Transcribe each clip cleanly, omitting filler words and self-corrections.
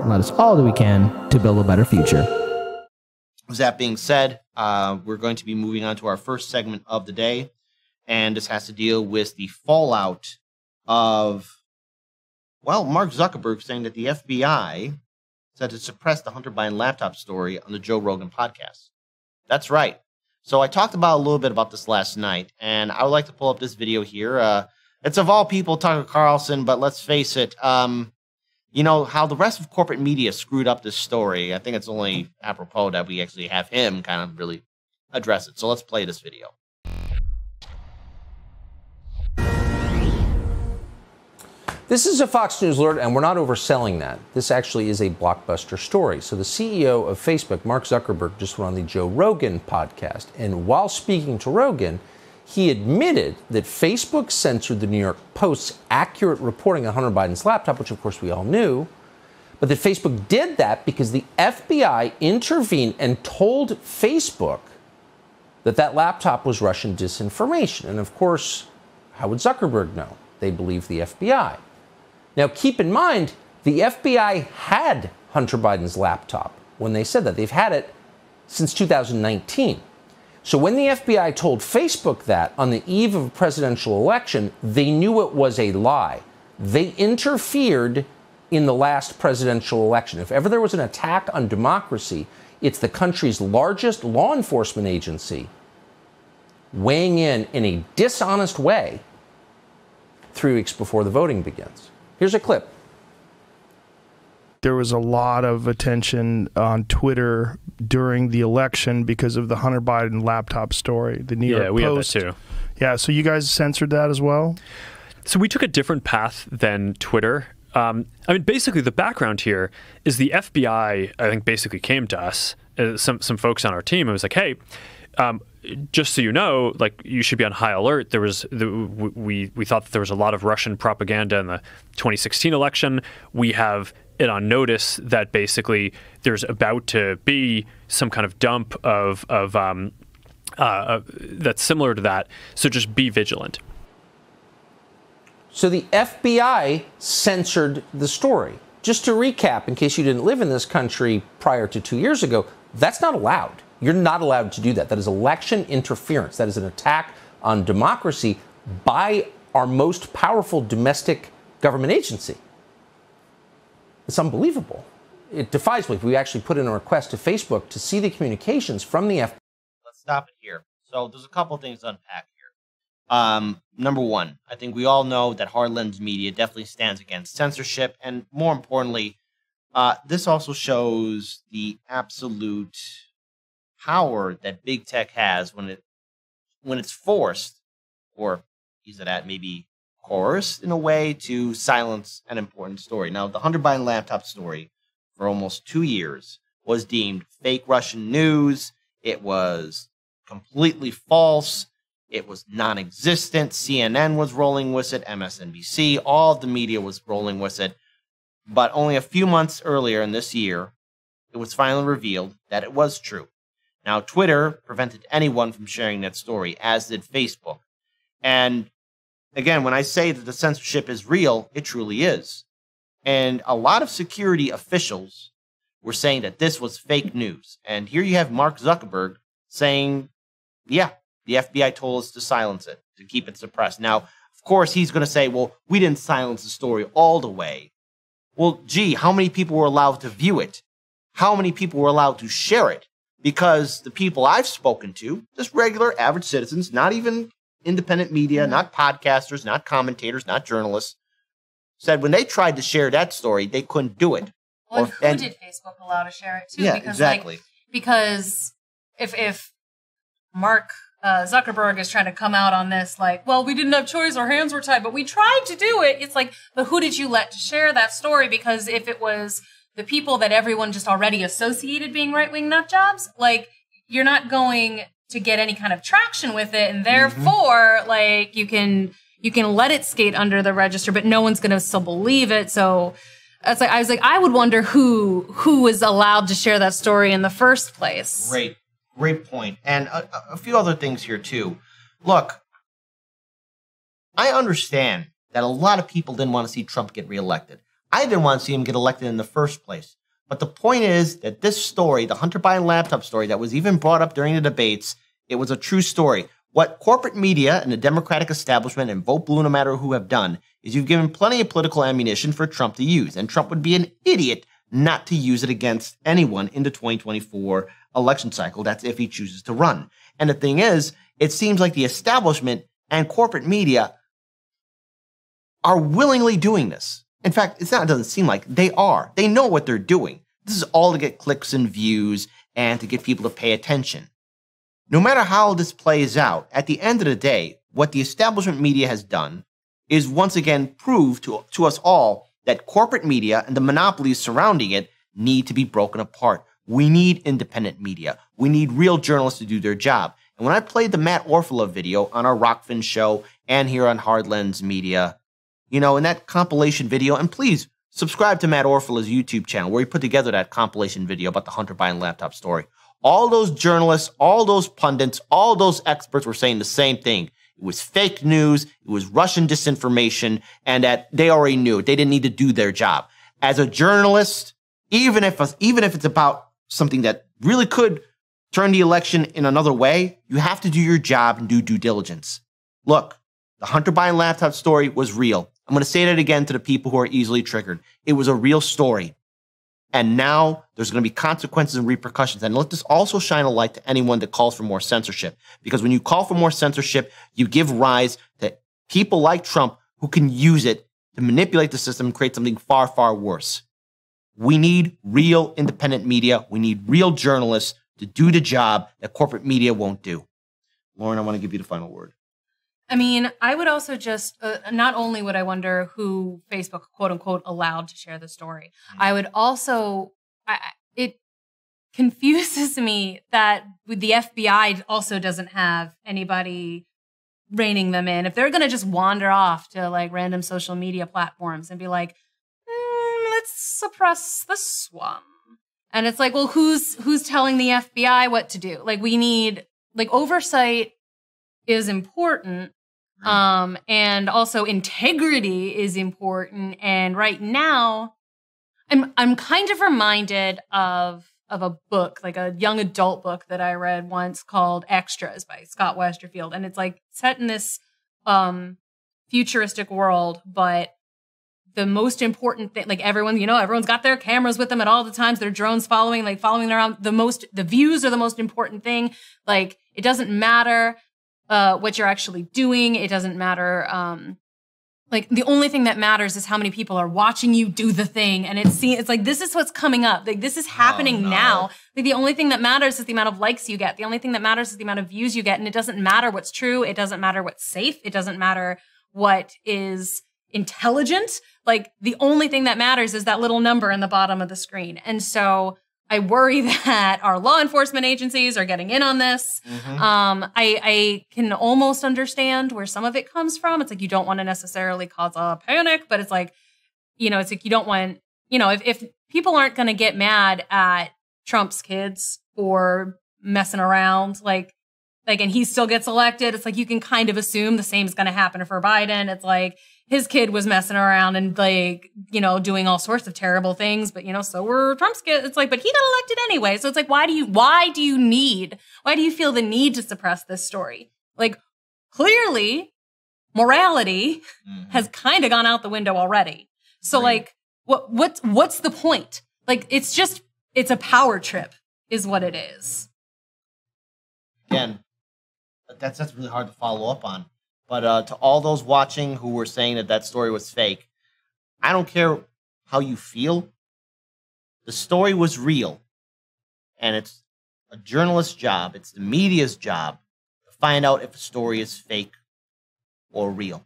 let us all do we can to build a better future. With that being said, we're going to be moving on to our first segment of the day, and this has to deal with the fallout of, well, Mark Zuckerberg saying that the FBI said to suppress the Hunter Biden laptop story on the Joe Rogan podcast. That's right. So I talked about a little bit about this last night, and I would like to pull up this video here. It's of all people, Tucker Carlson, but let's face it, you know, how the rest of corporate media screwed up this story. I think it's only apropos that we actually have him kind of really address it. So let's play this video. This is a Fox News alert, and we're not overselling that. This actually is a blockbuster story. So the CEO of Facebook, Mark Zuckerberg, just went on the Joe Rogan podcast. And while speaking to Rogan, he admitted that Facebook censored the New York Post's accurate reporting on Hunter Biden's laptop, which of course we all knew, but that Facebook did that because the FBI intervened and told Facebook that that laptop was Russian disinformation. And of course, how would Zuckerberg know? They believe the FBI. Now, keep in mind, the FBI had Hunter Biden's laptop when they said that. They've had it since 2019. So when the FBI told Facebook that on the eve of a presidential election, they knew it was a lie. They interfered in the last presidential election. If ever there was an attack on democracy, it's the country's largest law enforcement agency weighing in a dishonest way 3 weeks before the voting begins. Here's a clip. There was a lot of attention on Twitter during the election because of the Hunter Biden laptop story. The New York Post. Had that too. Yeah, so you guys censored that as well? So we took a different path than Twitter. I mean, basically the background here is the FBI, I think, basically came to us, some folks on our team, and was like, hey, just so you know, like, you should be on high alert. There was we thought that there was a lot of Russian propaganda in the 2016 election. We have it on notice that basically there's about to be some kind of dump of that's similar to that. So just be vigilant. So the FBI censored the story. Just to recap, in case you didn't live in this country prior to 2 years ago, that's not allowed. You're not allowed to do that. That is election interference. That is an attack on democracy by our most powerful domestic government agency. It's unbelievable. It defies belief. We actually put in a request to Facebook to see the communications from the FBI. Let's stop it here. So there's a couple of things to unpack here. Number one, I think we all know that hard lens media definitely stands against censorship. And more importantly, this also shows the absolute power that big tech has when it's forced, or is it at maybe coerced in a way, to silence an important story. Now, the Hunter Biden laptop story for almost 2 years was deemed fake Russian news. It was completely false. It was non-existent. CNN was rolling with it, MSNBC, all of the media was rolling with it. But only a few months earlier in this year, it was finally revealed that it was true. Now, Twitter prevented anyone from sharing that story, as did Facebook. And again, when I say that the censorship is real, it truly is. And a lot of security officials were saying that this was fake news. And here you have Mark Zuckerberg saying, yeah, the FBI told us to silence it, to keep it suppressed. Now, of course, he's going to say, well, we didn't silence the story all the way. Well, gee, how many people were allowed to view it? How many people were allowed to share it? Because the people I've spoken to, just regular average citizens, not even independent media, not podcasters, not commentators, not journalists, said when they tried to share that story, they couldn't do it. Well, who did Facebook allow to share it too? Yeah, because, exactly. Because if Mark Zuckerberg is trying to come out on this, like, well, we didn't have choice, our hands were tied, but we tried to do it. It's like, but who did you let to share that story? Because if it was the people that everyone just already associated being right-wing nut jobs, like, you're not going to get any kind of traction with it, and therefore, like, you can let it skate under the register, but no one's going to still believe it. So it's like, I would wonder who was allowed to share that story in the first place. Great point. And a few other things here too. Look, I understand that a lot of people didn't want to see Trump get reelected. I didn't want to see him get elected in the first place. But the point is that this story, the Hunter Biden laptop story that was even brought up during the debates, it was a true story. What corporate media and the Democratic establishment and Vote Blue no matter who have done is you've given plenty of political ammunition for Trump to use. And Trump would be an idiot not to use it against anyone in the 2024 election cycle. That's if he chooses to run. And the thing is, it seems like the establishment and corporate media are willingly doing this. In fact, it doesn't seem like they are. They know what they're doing. This is all to get clicks and views and to get people to pay attention. No matter how this plays out, at the end of the day, what the establishment media has done is once again prove to us all that corporate media and the monopolies surrounding it need to be broken apart. We need independent media. We need real journalists to do their job. And when I played the Matt Orfalea video on our Rockfin show and here on Hard Lens Media, you know, in that compilation video, and please subscribe to Matt Orfalea's YouTube channel where he put together that compilation video about the Hunter Biden laptop story. All those journalists, all those pundits, all those experts were saying the same thing. It was fake news, it was Russian disinformation, and that they already knew it. They didn't need to do their job. As a journalist, even if it's about something that really could turn the election in another way, you have to do your job and do due diligence. Look, the Hunter Biden laptop story was real. I'm going to say that again to the people who are easily triggered. It was a real story. And now there's going to be consequences and repercussions. And let this also shine a light to anyone that calls for more censorship. Because when you call for more censorship, you give rise to people like Trump who can use it to manipulate the system and create something far, far worse. We need real independent media. We need real journalists to do the job that corporate media won't do. Lauren, I want to give you the final word. I mean, I would also just, not only would I wonder who Facebook, quote unquote, allowed to share the story, I would also, it confuses me that the FBI also doesn't have anybody reining them in. If they're going to just wander off to like random social media platforms and be like, let's suppress this one. And it's like, well, who's telling the FBI what to do? Like, we need, like, oversight is important. And also integrity is important. And right now, I'm kind of reminded of a book, like a young adult book that I read once called Extras by Scott Westerfield. And it's like set in this futuristic world, but the most important thing, like everyone's got their cameras with them at all the times, their drones following them around. The views are the most important thing. Like, it doesn't matter what you're actually doing. It doesn't matter. Like, the only thing that matters is how many people are watching you do the thing. And it's like, this is what's coming up. Like, this is happening now. Like, the only thing that matters is the amount of likes you get. The only thing that matters is the amount of views you get. And it doesn't matter what's true. It doesn't matter what's safe. It doesn't matter what is intelligent. Like, the only thing that matters is that little number in the bottom of the screen. And so I worry that our law enforcement agencies are getting in on this. I can almost understand where some of it comes from. It's like, you don't want to necessarily cause a panic, but it's like, it's like, you don't want, if people aren't going to get mad at Trump's kids for messing around, and he still gets elected, it's like, you can kind of assume the same is going to happen for Biden. It's like, his kid was messing around and doing all sorts of terrible things, but so were Trump's kids. It's like, but he got elected anyway. So it's like, why do you feel the need to suppress this story? Like, clearly morality has kind of gone out the window already. So like, what's the point? Like, it's a power trip is what it is. Again, that's really hard to follow up on. But to all those watching who were saying that story was fake, I don't care how you feel. The story was real. And it's a journalist's job, it's the media's job to find out if a story is fake or real.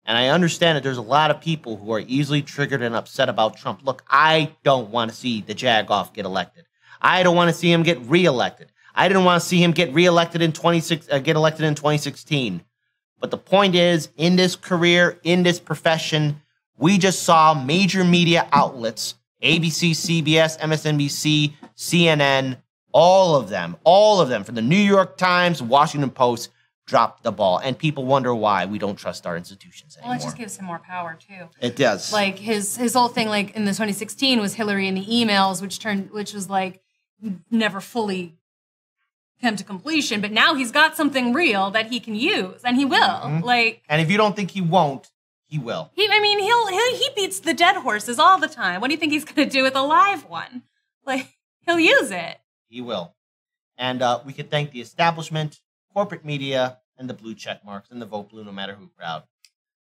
And I understand that there's a lot of people who are easily triggered and upset about Trump. Look, I don't want to see the Jagoff get elected. I don't want to see him get reelected. I didn't want to see him get reelected in 2016. But the point is, in this career, in this profession, we just saw major media outlets, ABC, CBS, MSNBC, CNN, all of them, from the New York Times, Washington Post, dropped the ball. And people wonder why we don't trust our institutions anymore. Well, it just gives him more power, too. It does. Like, his whole thing, like, in the 2016 was Hillary in the emails, which was, like, never fully come to completion. But now he's got something real that he can use, and he will. Mm-hmm. Like, and if you don't think he won't, he will. He beats the dead horses all the time. What do you think he's going to do with a live one? Like, he'll use it. He will. And we can thank the establishment, corporate media, and the blue check marks and the vote blue no matter who crowd.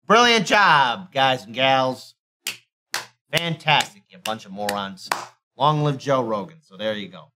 Brilliant job, guys and gals. Fantastic, you bunch of morons. Long live Joe Rogan. So there you go.